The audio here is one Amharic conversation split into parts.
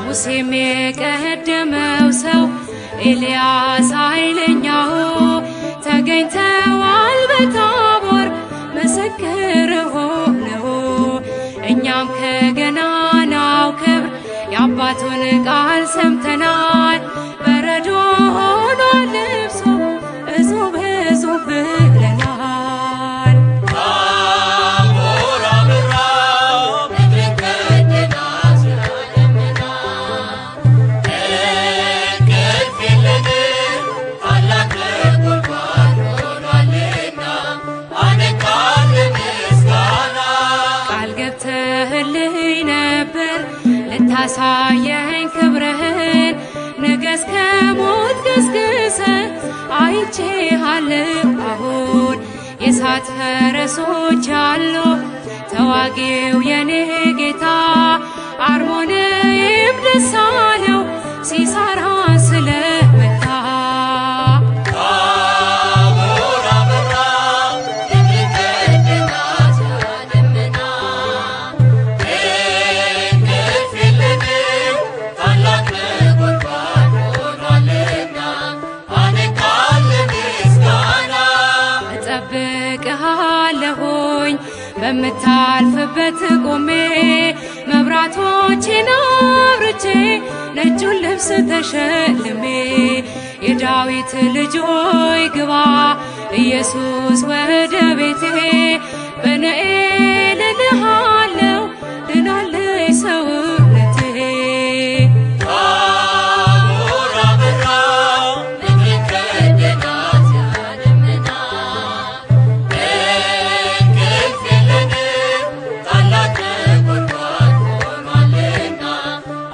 ሙሴም የቀደመው ሰው ኤልያስ ኃይለኛው ተገኝተዋል በታቦር ምስክር ሆነው። እኛም ከገናናው ክብር የአባቱን ቃል ሰምተናል። በረዶ ሆኗል ልብሱ እጹብ እጹብ ብለናል። ታቦር አበራ ምድርን ከደናት ያደመና እንቅልፍ የለንም ታላቅ ነጎድጓድ ሆኗልና አነቃን ምስጋና። ቃል ገብተህልኝ ነበር ልታሳየኝ ክብርህን ንገስ ከሞት ገስግሰ አይቼሃለሁ አሁን። የእሳት ፈረሶች አሉ ተዋጊው የኔ ጌታ አርሞንዔም ደስ አለው ሲሳራ ስለመታ። ታቦር አበራ ምድርን ከደናት ያደመና እንቅልፍ የለንም ታላቅ ነጎድጓድ ሆኗልና አነቃን ምስጋና። እጠብቅሃለሁኝ በምታልፍበት ቆሜ መብራቶቼን አብርቼ ነጩን ልብስ ተሸልሜ። የዳዊት ልጅ ሆይ ግባ ኢየሱስ ወደ ቤቴ በነኤ እልልሃለሁ ድናለች ሰውነቴ። ታቦር አበራ ምድርን ከደናት ያደመና እንቅልፍ የለንም ታላቅ ነጎድጓድ ሆኗልና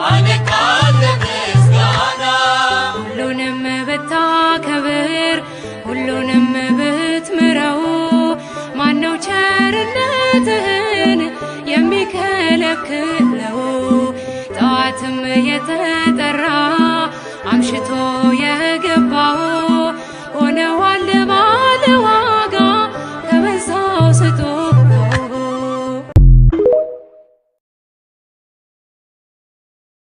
አነቃን ምስጋና። ሁሉንም ብታከብር ሁሉንም ብትምረው ማነው ቸርነትህን የሚከለክለው? ጠዋትም የተጠራ አምሽቶ የገባው